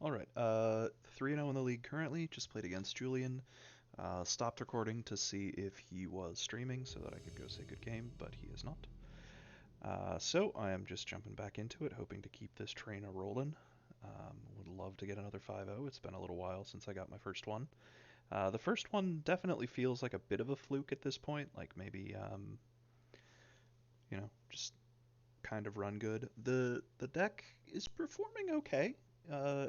All right. 3-0 in the league currently. Just played against Julian. Stopped recording to see if he was streaming so that I could go say good game, but he is not. So I am just jumping back into it, hoping to keep this train a rolling. Would love to get another 5-0. It's been a little while since I got my first one. The first one definitely feels like a bit of a fluke at this point, like maybe just kind of run good. The deck is performing okay. Uh,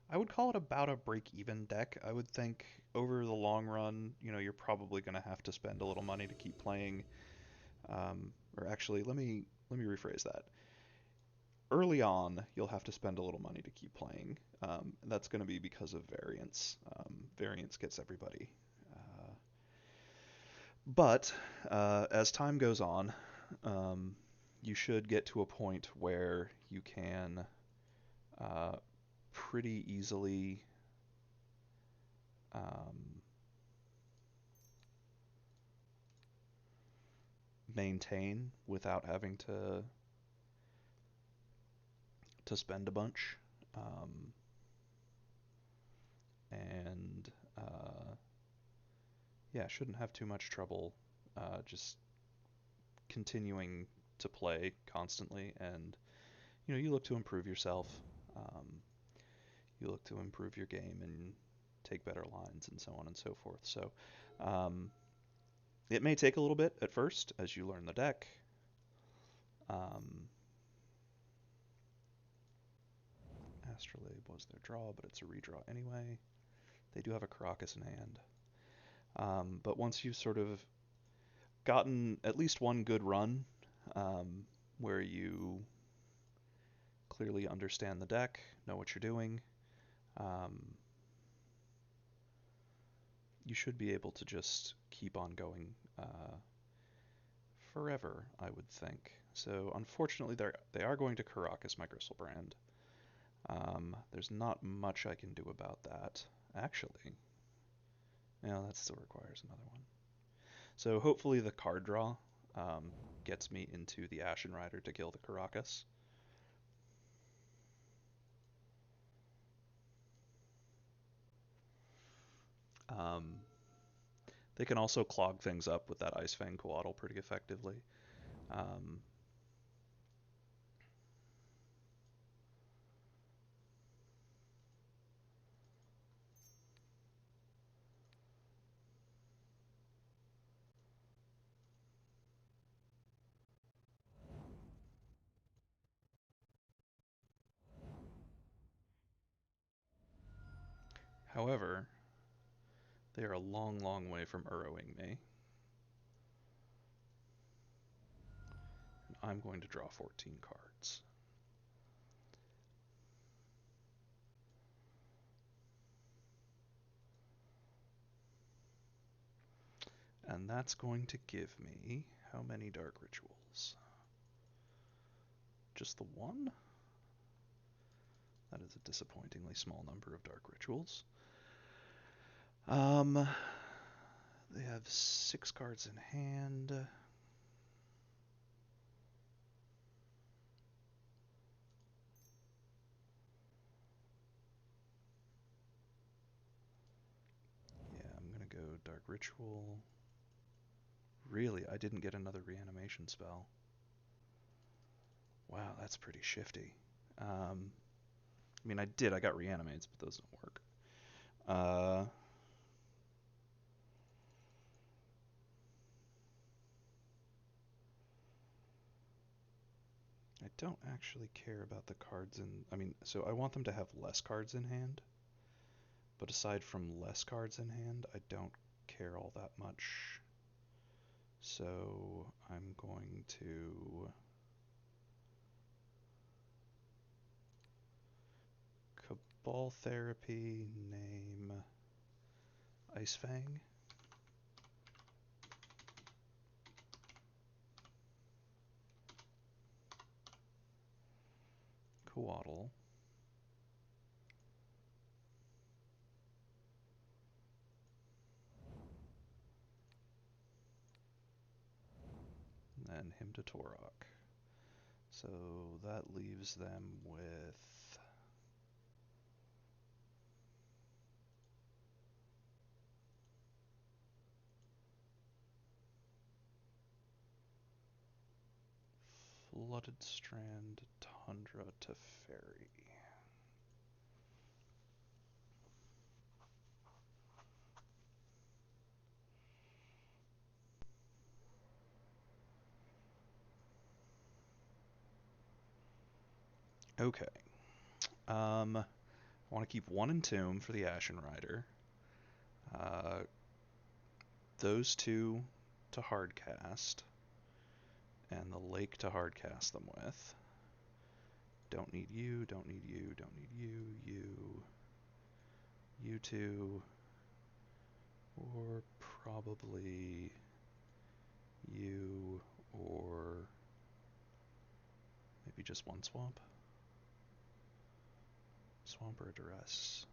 I would call it about a break-even deck. I would think over the long run, you're probably going to have to spend a little money to keep playing. Or actually, let me rephrase that. Early on, you'll have to spend a little money to keep playing. That's going to be because of variance. Variance gets everybody. Uh, but as time goes on, um, you should get to a point where you can uh, pretty easily um, maintain without having to spend a bunch. Um, and yeah, shouldn't have too much trouble just continuing to play constantly. And you look to improve yourself. Um, you look to improve your game and take better lines and so on and so forth. So um, it may take a little bit at first as you learn the deck. Um, Astrolabe was their draw, but it's a redraw anyway. They do have a Caracas in hand. But once you've sort of gotten at least one good run um, where you clearly understand the deck, know what you're doing, um, you should be able to just keep on going forever, I would think. So unfortunately, they are going to Caracas my Griselbrand. There's not much I can do about that. Actually, yeah, that still requires another one. So hopefully the card draw um, gets me into the Ashen Rider to kill the Caracas. Um, they can also clog things up with that Ice Fang Coatl pretty effectively. Um, However, they are a long, long way from Urowing me. I'm going to draw 14 cards. And that's going to give me how many Dark Rituals? Just the one? That is a disappointingly small number of Dark Rituals. Um, they have 6 cards in hand. Yeah, I'm gonna go Dark Ritual. Really, I didn't get another reanimation spell. Wow, that's pretty shifty. I mean, I did. I got reanimates, but those don't work. Uh, I don't actually care about the cards in. I mean, so I want them to have less cards in hand, but aside from less cards in hand, I don't care all that much. So I'm going to Cabal Therapy, name Ice Fang, Coatl, and then him to Torok. So that leaves them with Flooded Strand, Tundra to Ferry. Okay. I want to keep one Entomb for the Ashen Rider. Uh, those two to hardcast, and the lake to hardcast them with. Don't need you, don't need you, don't need you two, or probably you, or maybe just one swamp. Swamp or a duress.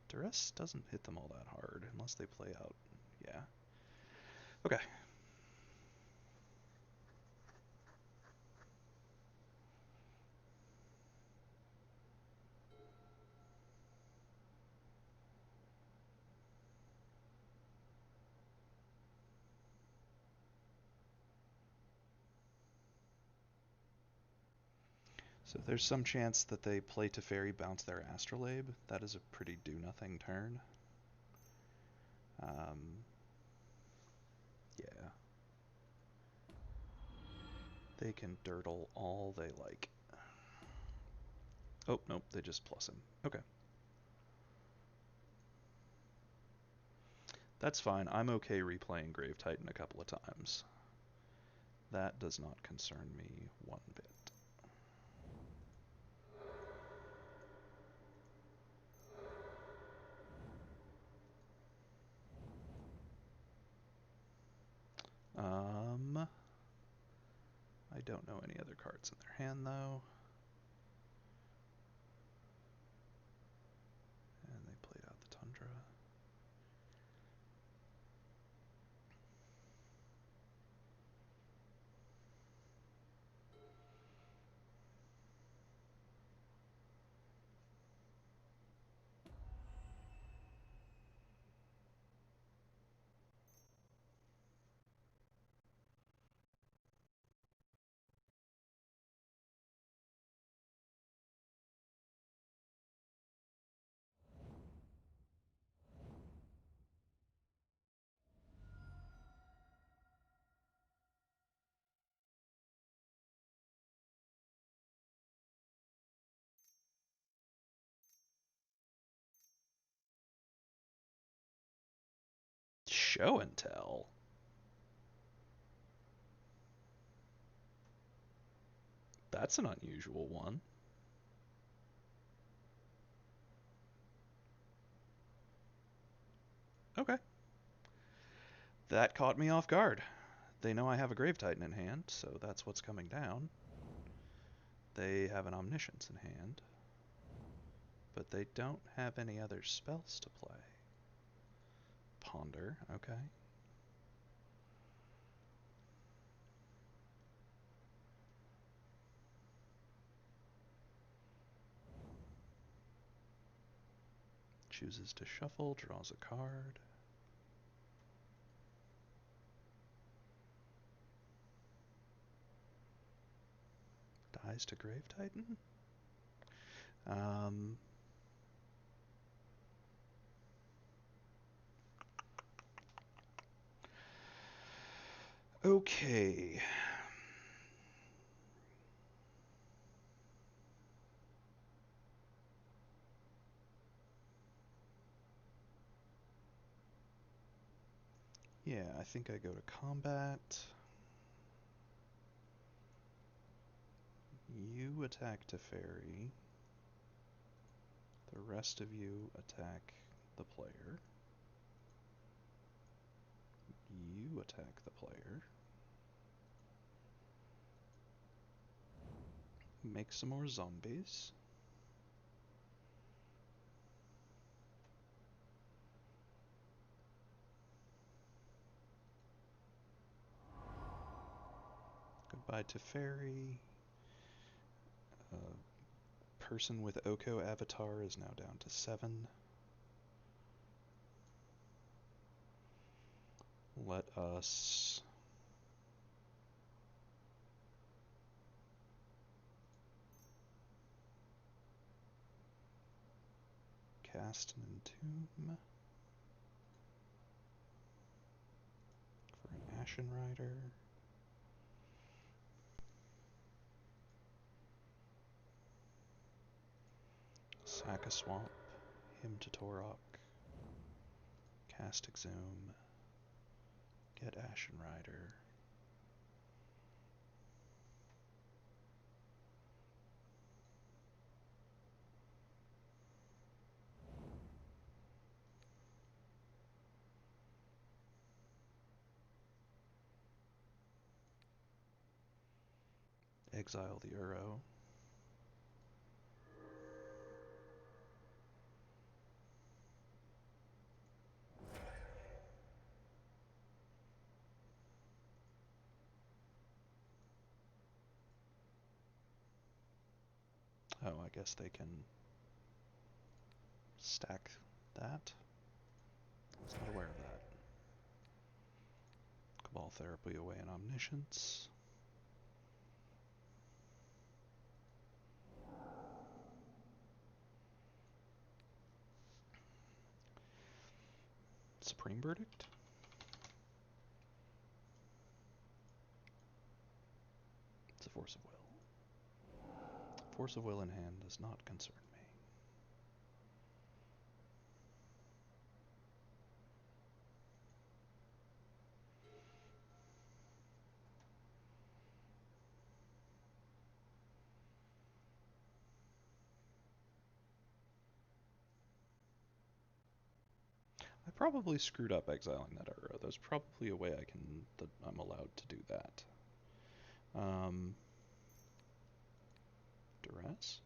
Duress doesn't hit them all that hard unless they play out. Yeah. Okay. So there's some chance that they play Teferi, bounce their Astrolabe. That is a pretty do-nothing turn. Yeah. They can dirtle all they like. Oh, nope, they just plus him. Okay. That's fine. I'm okay replaying Grave Titan a couple of times. That does not concern me one bit. I don't know any other cards in their hand, though. And they played out the Tundra. Show and tell. That's an unusual one. Okay. That caught me off guard. They know I have a Grave Titan in hand, so that's what's coming down. They have an Omniscience in hand, but they don't have any other spells to play. Ponder, okay. Chooses to shuffle, draws a card. Dies to Grave Titan? Okay. Yeah, I think I go to combat. You attack Teferi. The rest of you attack the player. You attack the player. Make some more zombies. Goodbye Teferi. Person with Oko avatar is now down to 7. Let us cast an Entomb for an Ashen Rider. Sack a Swamp, Hymn to Torok, cast Exhume, get Ashen Rider. Exile the Uro. Oh, I guess they can stack that. I was not aware of that. Cabal Therapy away in Omniscience. Supreme Verdict? It's a Force of Will. Force of Will in hand does not concern me. I probably screwed up exiling that Uro. There's probably a way that I'm allowed to do that. Duress?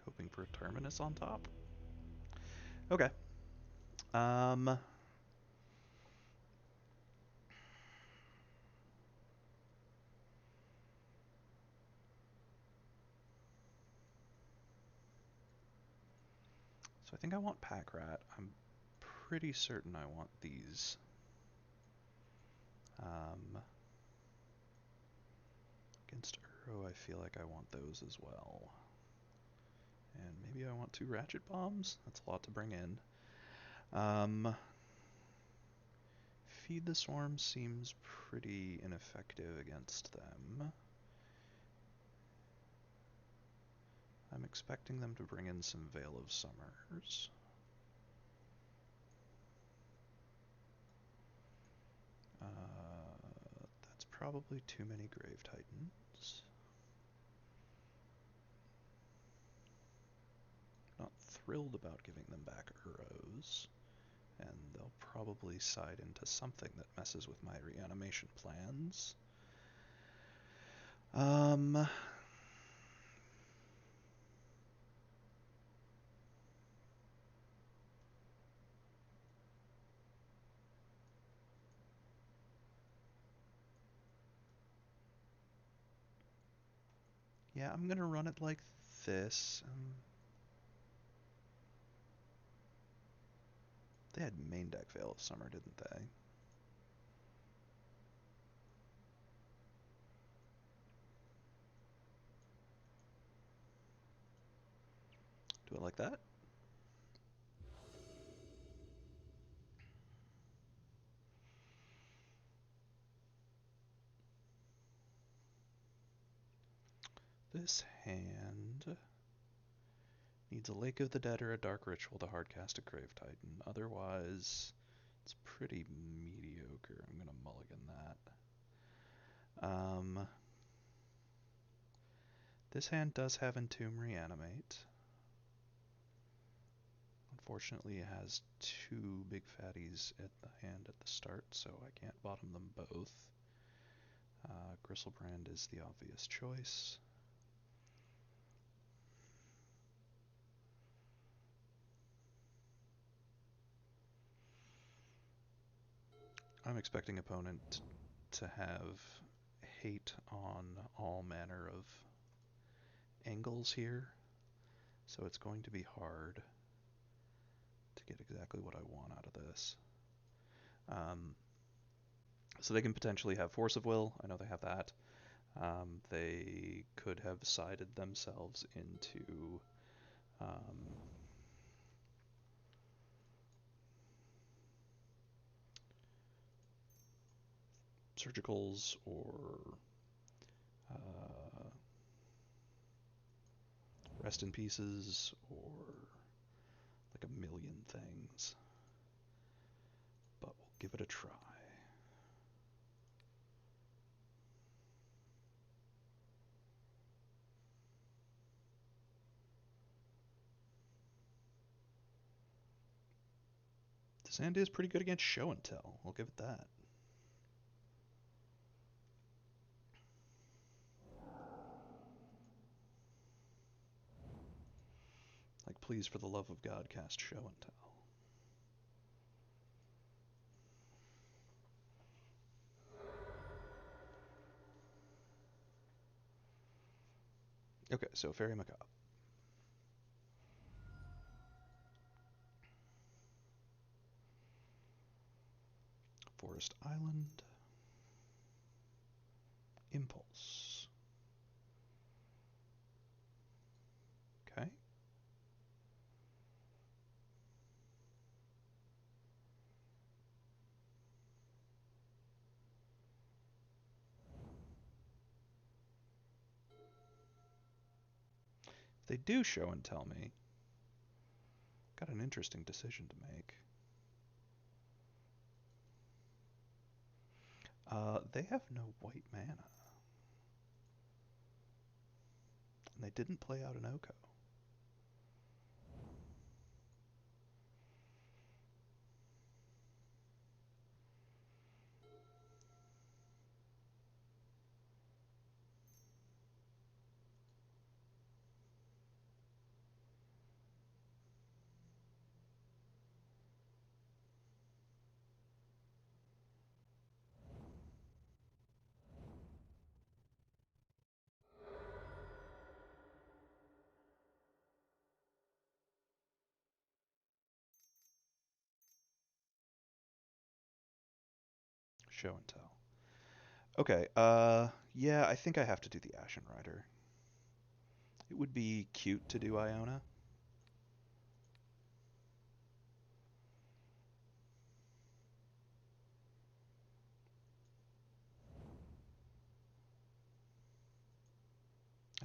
Hoping for a Terminus on top? Okay. So I think I want Pack Rat. I'm pretty certain I want these. Against Uro, I feel like I want those as well. And maybe I want 2 Ratchet Bombs? That's a lot to bring in. Feed the Swarm seems pretty ineffective against them. I'm expecting them to bring in some Veil of Summers. That's probably too many Grave Titans. Not thrilled about giving them back Uros, and they'll probably side into something that messes with my reanimation plans. Yeah, I'm gonna run it like this. They had main deck Veil of Summer, didn't they? Do it like that? This hand needs a Lake of the Dead or a Dark Ritual to hardcast a Grave Titan. Otherwise, it's pretty mediocre. I'm gonna mulligan that. This hand does have Entomb Reanimate. Unfortunately, it has 2 big fatties at the hand at the start, so I can't bottom them both. Gristlebrand is the obvious choice. I'm expecting opponent to have hate on all manner of angles here, so it's going to be hard to get exactly what I want out of this. Um, so they can potentially have force of will. I know they have that. They could have sided themselves into um, surgicals or uh, rest in pieces or like a million things. But we'll give it a try. Sand is pretty good against show and tell. We'll give it that. Like, please, for the love of God, cast show and tell. Okay, so Fairy Macabre. Forest Island. Impulse. Okay. If they do show and tell me, got an interesting decision to make. They have no white mana. And they didn't play out an Oko. Show and tell. Okay, yeah, I think I have to do the Ashen Rider. It would be cute to do Iona.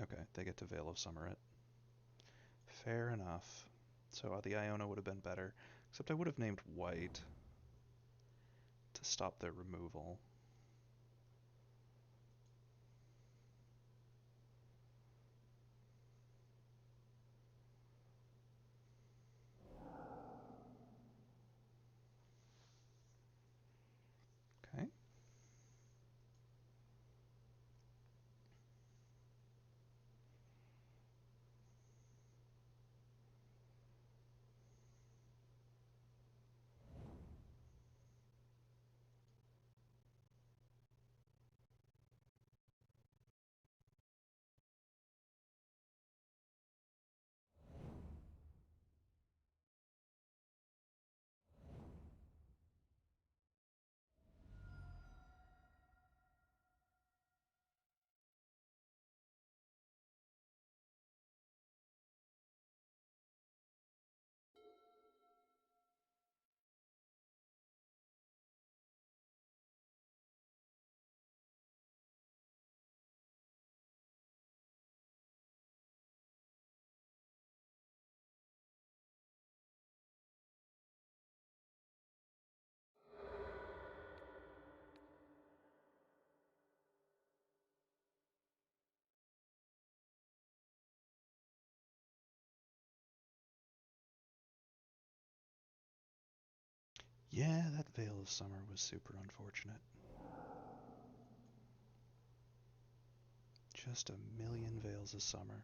Okay, they get to Veil of Summer it. Fair enough. So the Iona would have been better, except I would have named white to stop their removal. Okay. Yeah, that Veil of Summer was super unfortunate. Just a million Veils of Summer.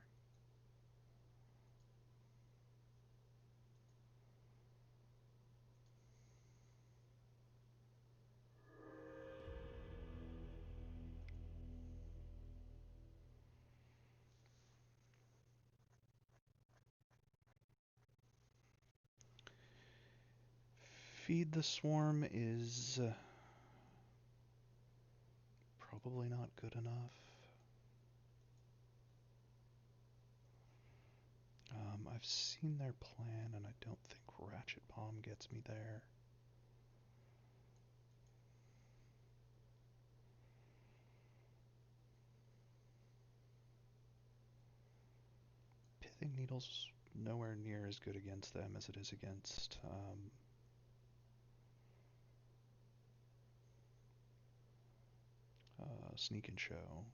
Feed the Swarm is probably not good enough. I've seen their plan, and I don't think Ratchet Bomb gets me there. Pithing Needle's nowhere near as good against them as it is against Sneak and Show.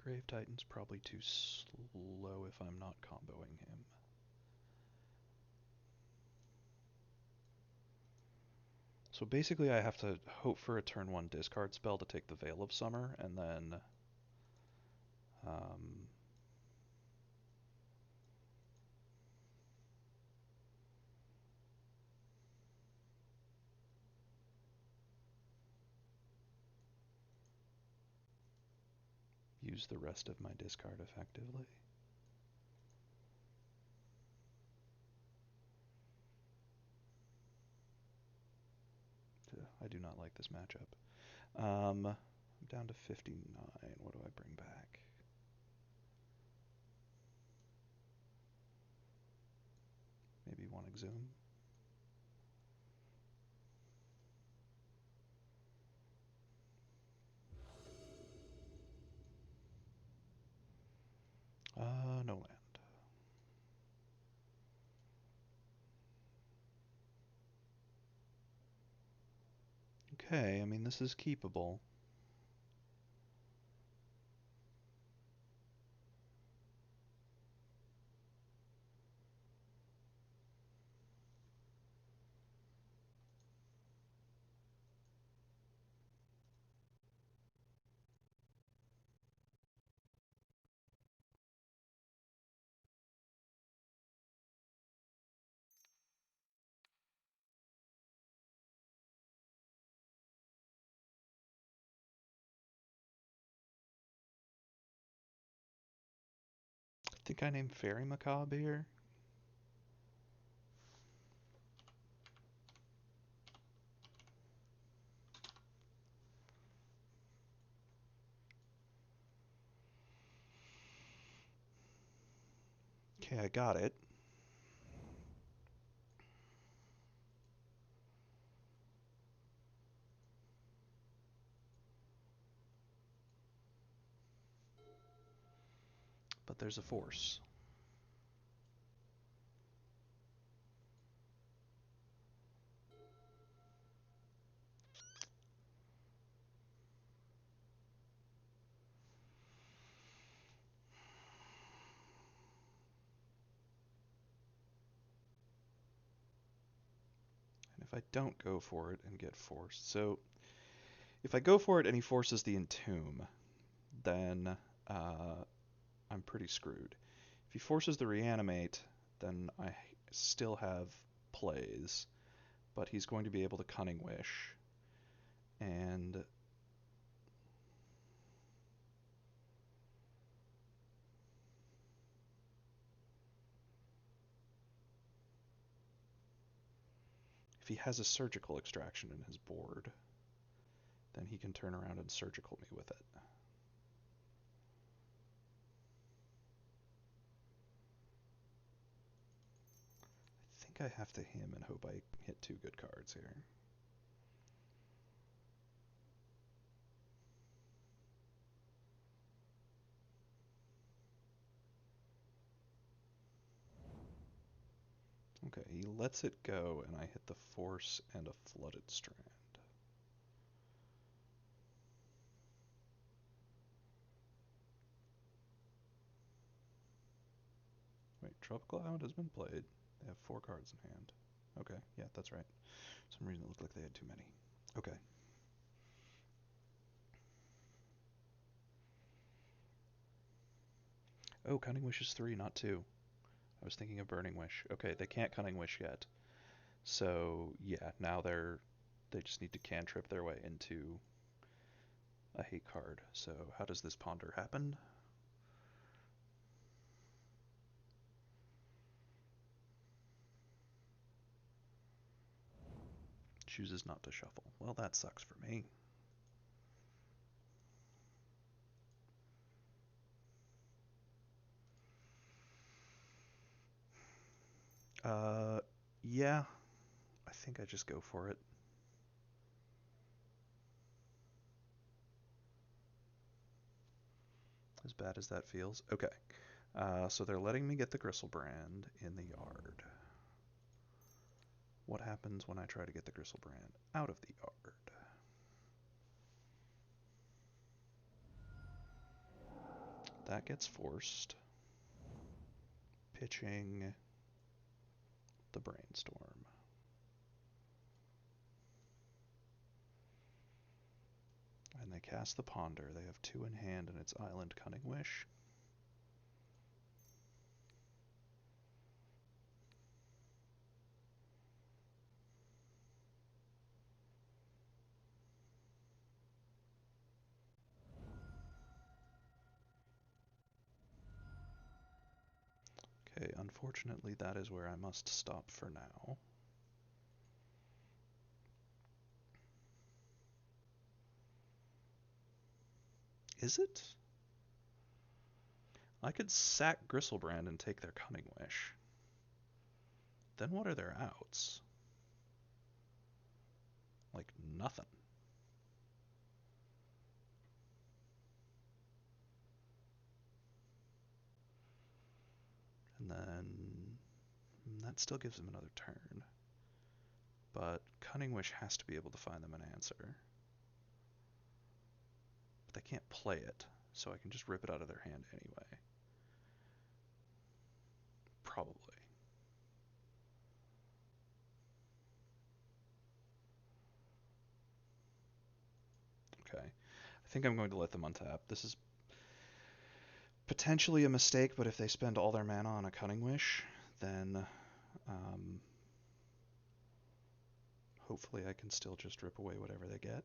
Grave Titan's probably too slow if I'm not comboing him. So basically I have to hope for a turn 1 discard spell to take the Veil of Summer, and then use the rest of my discard effectively. I do not like this matchup. I'm down to 59. What do I bring back? Maybe one Exhume. No land. Okay, I mean, this is keepable. I think I named Fairy Macabre here. Okay, I got it. But there's a force. And if I don't go for it and get forced, so if I go for it and he forces the Entomb, then I'm pretty screwed. If he forces the Reanimate, then I still have plays, but he's going to be able to Cunning Wish, and if he has a Surgical Extraction in his board, then he can turn around and Surgical me with it. I think I have to him and hope I hit 2 good cards here. Okay, he lets it go, and I hit the Force and a Flooded Strand. Wait, Tropical Island has been played. They have 4 cards in hand. Okay, yeah, that's right. For some reason it looked like they had too many. Okay. Oh, Cunning Wish is 3, not 2. I was thinking of Burning Wish. Okay, they can't Cunning Wish yet. So, yeah, now they just need to cantrip their way into a hate card. So, how does this Ponder happen? chooses not to shuffle. Well, that sucks for me. Uh, yeah, I think I just go for it. As bad as that feels. Okay, so they're letting me get the Gristlebrand in the yard. What happens when I try to get the Gristlebrand out of the yard? That gets forced. Pitching the Brainstorm. And they cast the Ponder. They have 2 in hand and it's Island Cunning Wish. Okay, unfortunately that is where I must stop for now. Is it? I could sack Gristlebrand and take their Cunning Wish. Then what are their outs? Like, nothing. And then that still gives them another turn. But Cunning Wish has to be able to find them an answer. But they can't play it, so I can just rip it out of their hand anyway. Probably. Okay. I think I'm going to let them untap. This is potentially a mistake, but if they spend all their mana on a Cunning Wish, then hopefully I can still just rip away whatever they get.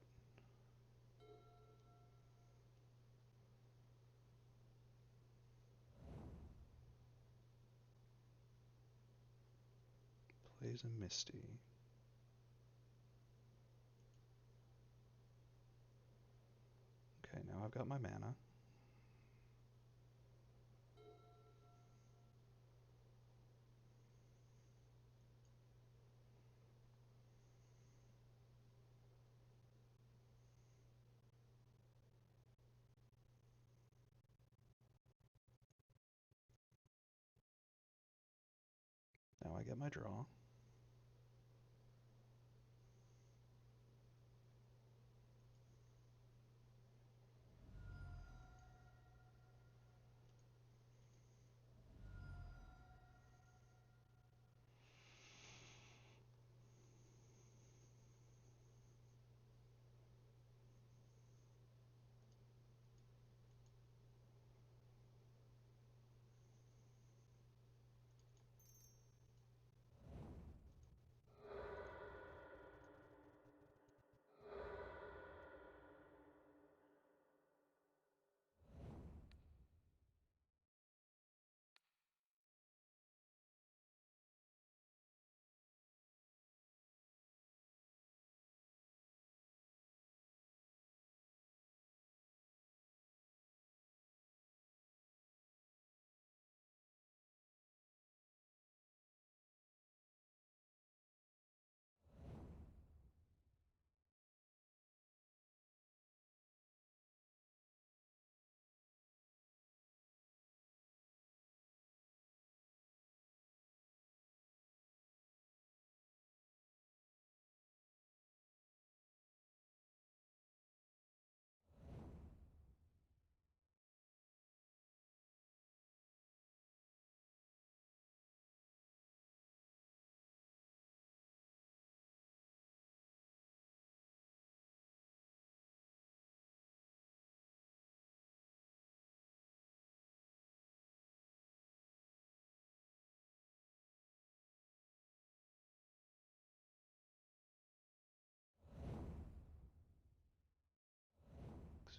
Plays a Misty. Okay, now I've got my mana. Now I get my draw.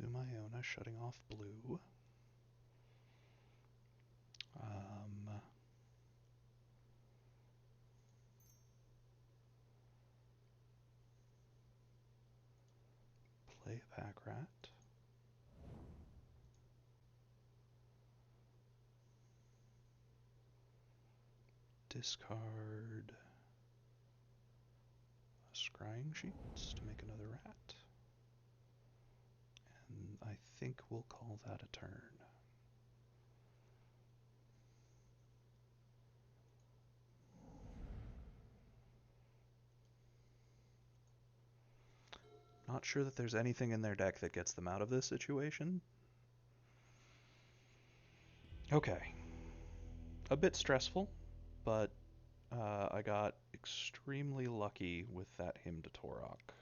Xumayona shutting off blue. Um, Play Pack Rat. Discard a scrying sheets to make another rat. And I think we'll call that a turn. Not sure that there's anything in their deck that gets them out of this situation. Okay. A bit stressful, but I got extremely lucky with that Hymn to Torok.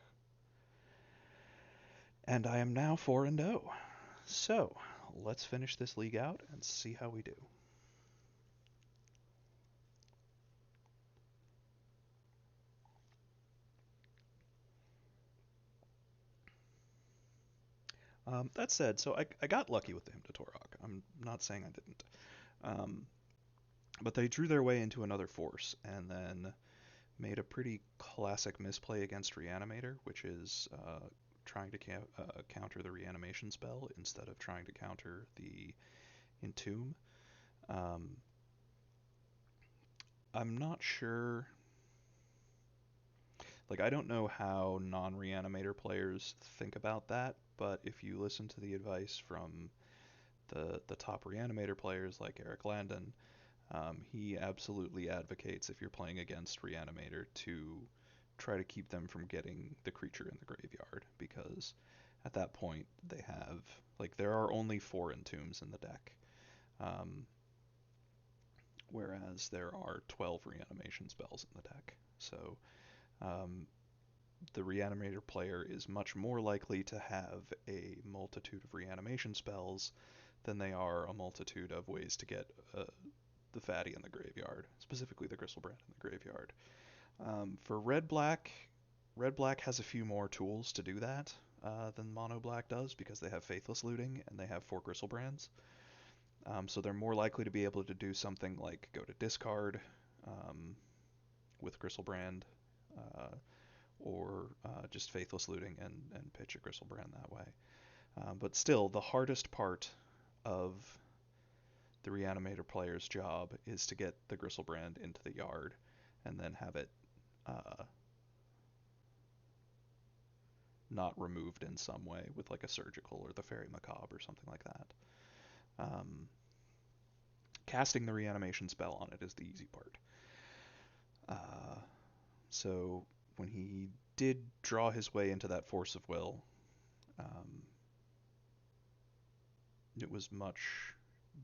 And I am now 4-0. So, let's finish this league out and see how we do. That said, so I got lucky with the Hymn to Torok. I'm not saying I didn't. Um, but they drew their way into another force and then made a pretty classic misplay against Reanimator, which is trying to counter the reanimation spell instead of trying to counter the Entomb. I'm not sure. Like, I don't know how non-reanimator players think about that, but if you listen to the advice from the top reanimator players like Eric Landon, he absolutely advocates if you're playing against reanimator to try to keep them from getting the creature in the graveyard, because at that point they have, like, there are only 4 entombs in the deck, um, whereas there are 12 reanimation spells in the deck. So um, the reanimator player is much more likely to have a multitude of reanimation spells than they are a multitude of ways to get the fatty in the graveyard, specifically the Gristlebrand in the graveyard. For Red Black has a few more tools to do that than Mono Black does, because they have Faithless Looting and they have 4 Gristlebrands. So they're more likely to be able to do something like go to discard with Gristlebrand, or just Faithless Looting and pitch a Gristlebrand that way. But still, the hardest part of the Reanimator player's job is to get the Gristlebrand into the yard and then have it not removed in some way with like a Surgical or the Fairy Macabre or something like that. Casting the reanimation spell on it is the easy part. So when he did draw his way into that Force of Will, it was much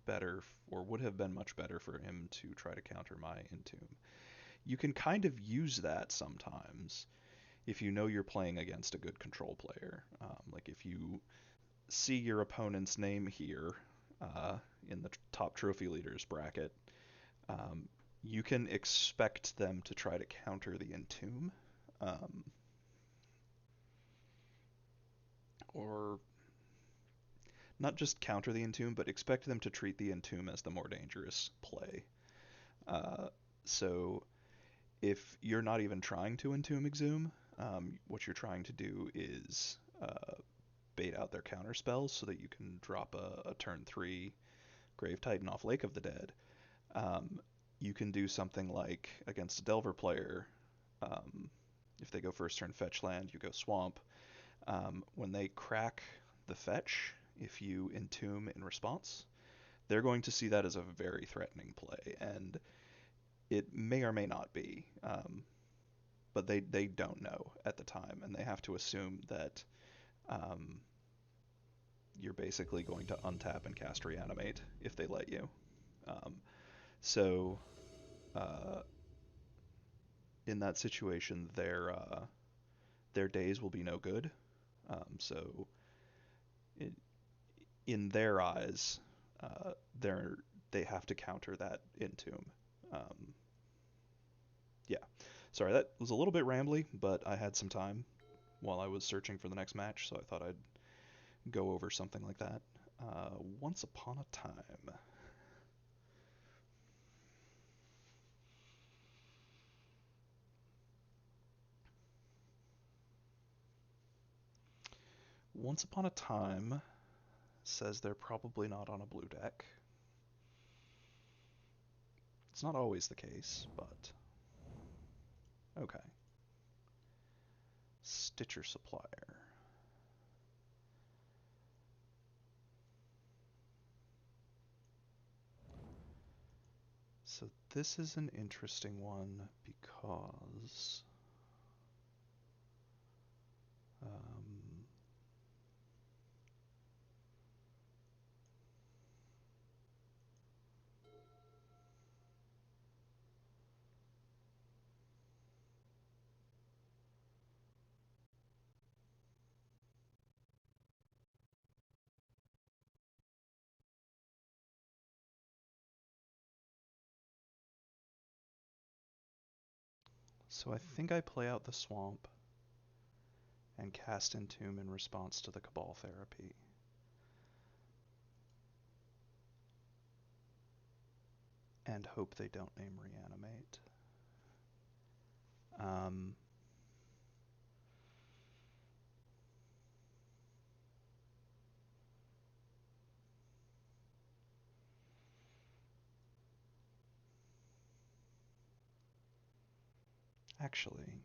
better, or would have been much better for him to try to counter my Entomb. You can kind of use that sometimes if you know you're playing against a good control player. Like if you see your opponent's name here in the top trophy leaders bracket, you can expect them to try to counter the Entomb. Or not just counter the Entomb, but expect them to treat the Entomb as the more dangerous play. So if you're not even trying to Entomb Exhume, what you're trying to do is bait out their counter spells so that you can drop a turn 3 Grave Titan off Lake of the Dead. You can do something like against a Delver player, if they go first turn fetch land, you go swamp. When they crack the fetch, if you Entomb in response, they're going to see that as a very threatening play, and it may or may not be, but they don't know at the time, and they have to assume that you're basically going to untap and cast Reanimate if they let you. So in that situation, their days will be no good. So in their eyes, they have to counter that Entomb. Yeah. Sorry, that was a little bit rambly, but I had some time while I was searching for the next match, so I thought I'd go over something like that. Once Upon a Time. Once Upon a Time says they're probably not on a blue deck. It's not always the case, but okay. Stitcher Supplier. So this is an interesting one because um, so I think I play out the swamp and cast Entomb in response to the Cabal Therapy. And hope they don't name Reanimate. Um, Actually,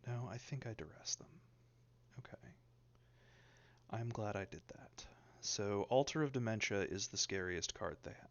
no, I think I duress them. Okay. I'm glad I did that. So Altar of Dementia is the scariest card they have.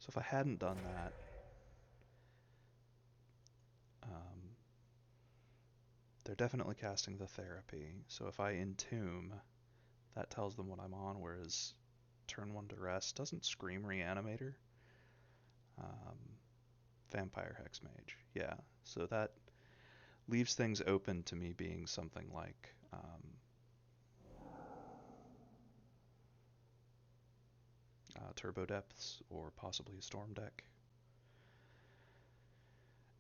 So if I hadn't done that, um, they're definitely casting the therapy. So if I entomb, that tells them what I'm on, whereas turn one to rest doesn't scream Reanimator. Um, Vampire Hexmage, yeah. So that leaves things open to me being something like Turbo Depths or possibly a Storm deck.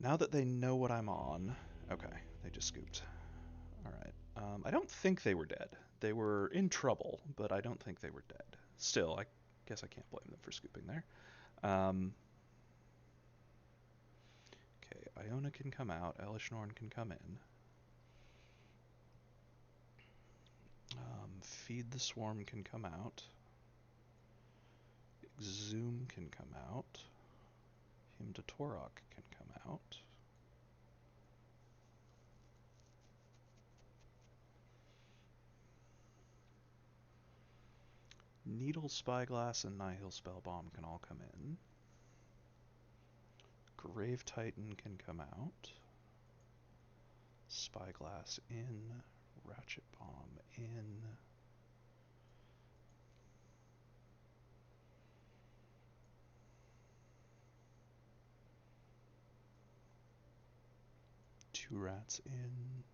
Now that they know what I'm on, okay, they just scooped. All right. I don't think they were dead. They were in trouble, but I don't think they were dead. Still, I guess I can't blame them for scooping there. Okay, Iona can come out. Elishnorn can come in. Feed the Swarm can come out. Exhume can come out. Hymn to Torok can come out. Needle Spyglass and Nihil Spellbomb can all come in. Grave Titan can come out. Spyglass in. Ratchet Bomb in. Two rats in.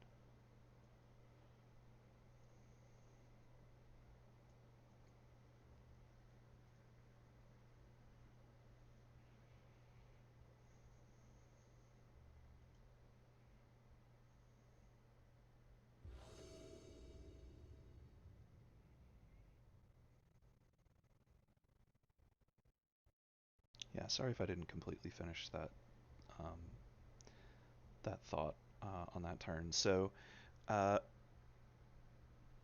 Yeah, sorry if I didn't completely finish um, that thought on that turn. So uh,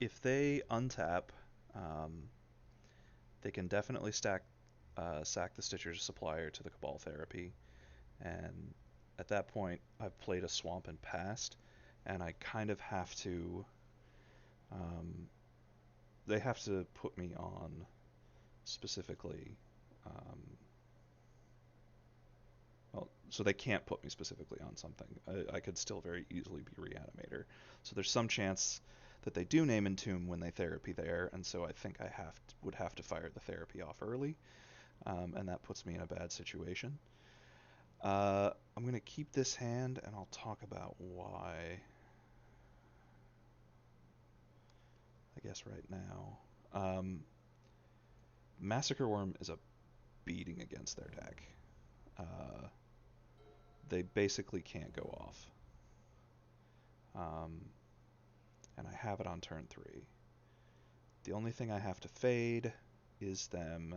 if they untap, um, they can definitely sack the Stitcher's Supplier to the Cabal Therapy, and at that point, I've played a swamp and passed, and I kind of have to. Um, they have to put me on specifically. Um, well, so they can't put me specifically on something. I could still very easily be Reanimator. So there's some chance that they do name Entomb when they therapy there, and so I think would have to fire the therapy off early, and that puts me in a bad situation. I'm gonna keep this hand, and I'll talk about why. I guess right now. Massacre Worm is a beating against their deck. Uh, they basically can't go off. Um, and I have it on turn 3. The only thing I have to fade is them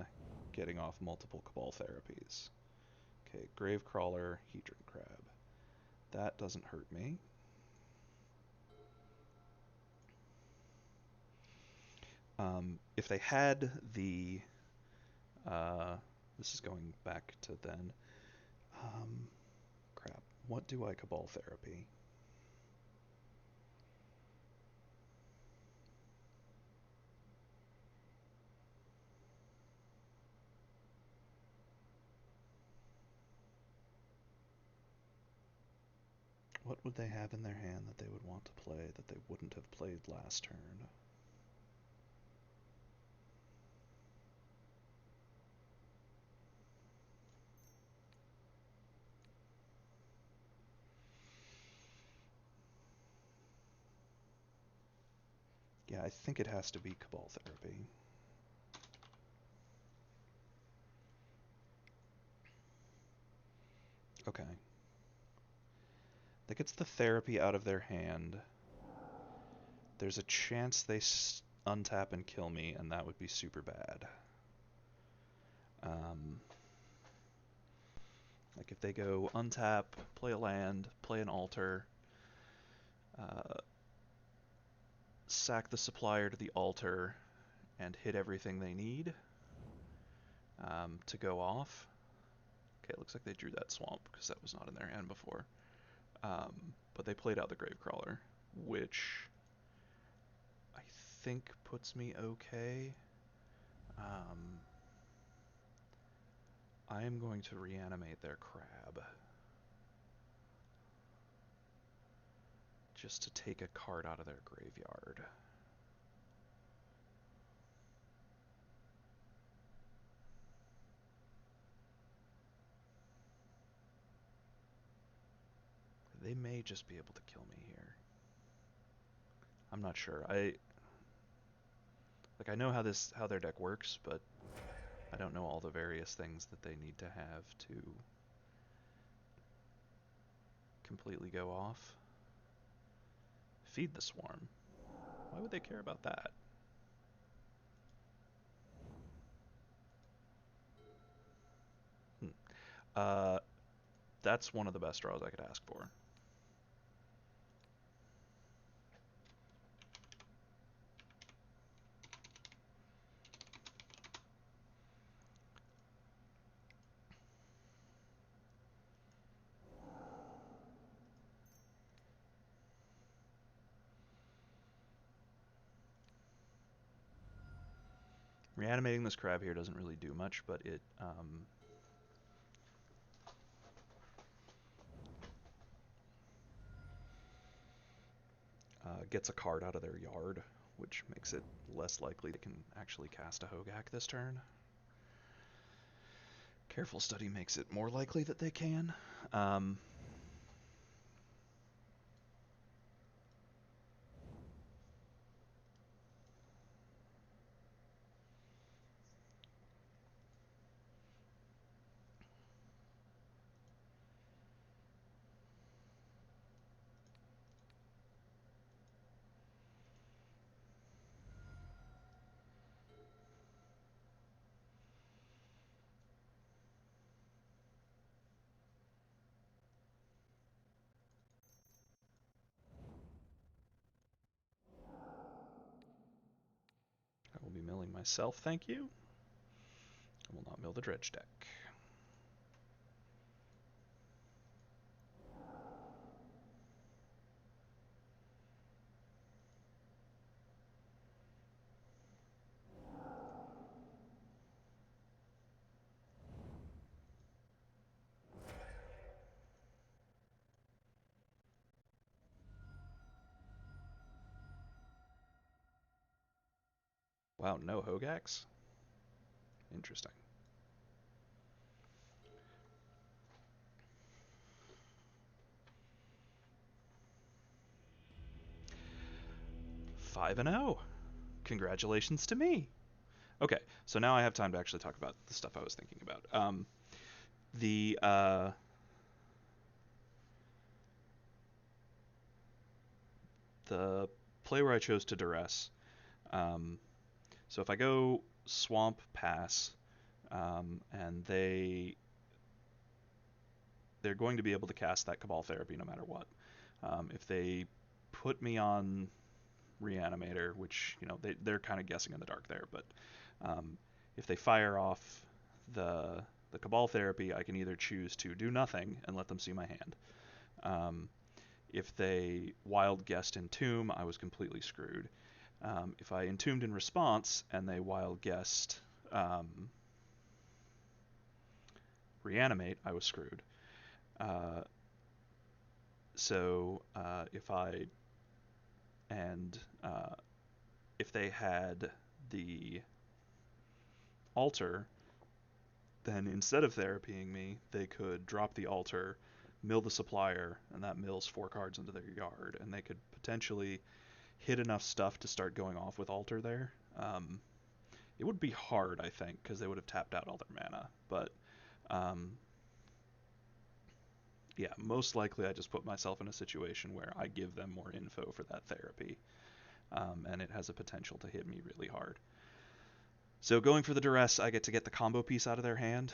getting off multiple Cabal therapies. Okay, Gravecrawler, Hedron Crab. That doesn't hurt me. If they had the... Uh, this is going back to then. Crap. What do I Cabal Therapy? What would they have in their hand that they would want to play that they wouldn't have played last turn? Yeah, I think it has to be Cabal Therapy. Okay. That gets the therapy out of their hand. There's a chance they untap and kill me, and that would be super bad. Um, like if they go untap, play a land, play an altar, uh, sack the supplier to the altar, and hit everything they need to go off. Okay, it looks like they drew that swamp because that was not in their hand before. But they played out the Gravecrawler, which I think puts me okay. I am going to reanimate their crab. Just to take a card out of their graveyard. They may just be able to kill me here. I'm not sure. I know how their deck works, but I don't know all the various things that they need to have to completely go off. Feed the swarm. Why would they care about that? Hmm. Uh, that's one of the best draws I could ask for. Reanimating this crab here doesn't really do much, but it gets a card out of their yard, which makes it less likely they can actually cast a Hogak this turn. Careful Study makes it more likely that they can. I will be milling myself, thank you. I will not mill the dredge deck. Wow, no Hogaks? Interesting. 5-0. Congratulations to me. Okay, so now I have time to actually talk about the stuff I was thinking about. The the play where I chose to duress. Um, so if I go swamp pass, and they're going to be able to cast that Cabal Therapy no matter what. If they put me on Reanimator, which they're kind of guessing in the dark there, but um, if they fire off the Cabal Therapy, I can either choose to do nothing and let them see my hand. Um, if they Wild Guessed Entomb, I was completely screwed. If I Entombed in response and they Wild Guessed Reanimate, I was screwed. Uh, so if I and if they had the altar, then instead of therapying me, they could drop the altar, mill the supplier, and that mills 4 cards into their yard, and they could potentially hit enough stuff to start going off with altar there. It would be hard, I think, because they would have tapped out all their mana, but um, yeah, most likely I just put myself in a situation where I give them more info for that therapy, and it has a potential to hit me really hard. So going for the duress, I get to get the combo piece out of their hand.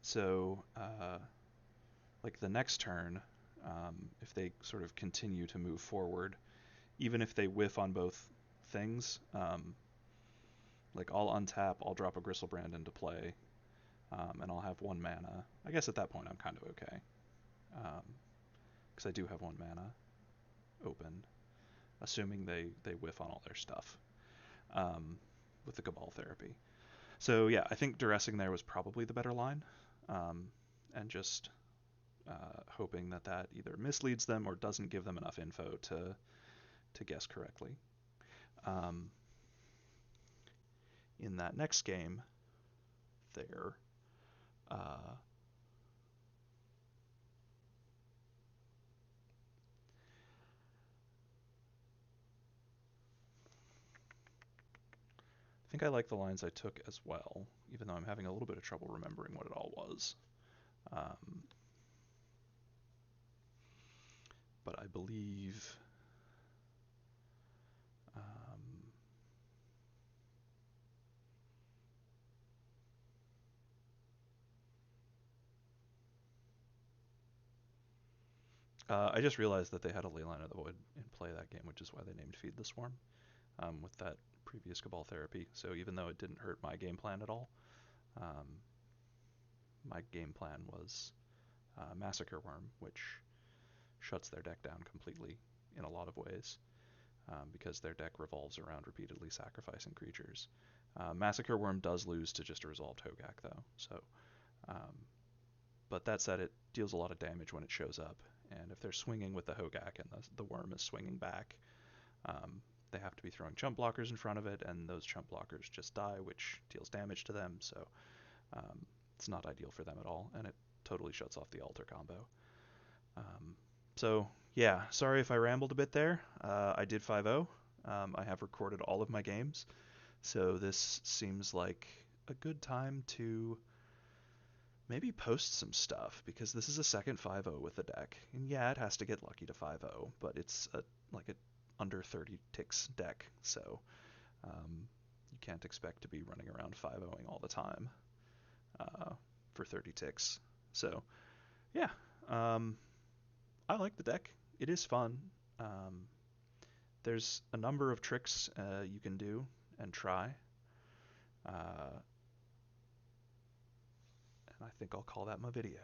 So like the next turn, if they sort of continue to move forward, even if they whiff on both things, like I'll untap, I'll drop a Gristlebrand into play, and I'll have 1 mana. I guess at that point I'm kind of okay, because I do have 1 mana open, assuming they whiff on all their stuff with the Cabal Therapy. So yeah, I think duressing there was probably the better line, and just hoping that either misleads them or doesn't give them enough info to guess correctly. In that next game, there I think I like the lines I took as well, even though I'm having a little bit of trouble remembering what it all was. Um, but I believe I just realized that they had a Leyline of the Void in play that game, which is why they named Feed the Swarm with that previous Cabal Therapy. So even though it didn't hurt my game plan at all, um, my game plan was Massacre Worm, which shuts their deck down completely in a lot of ways, because their deck revolves around repeatedly sacrificing creatures. Massacre Worm does lose to just a resolved Hogak, though. So, but that said, it deals a lot of damage when it shows up, and if they're swinging with the Hogak and the worm is swinging back, they have to be throwing chump blockers in front of it, and those chump blockers just die, which deals damage to them. So it's not ideal for them at all, and it totally shuts off the altar combo. So yeah, sorry if I rambled a bit there. I did 5-0. I have recorded all of my games, so this seems like a good time to maybe post some stuff, because this is a second 5-0 with the deck. And yeah, it has to get lucky to 5-0, but it's like a under 30 ticks deck, so you can't expect to be running around 5-0ing all the time for 30 ticks. So yeah, I like the deck. It is fun. There's a number of tricks you can do and try. And I think I'll call that my video.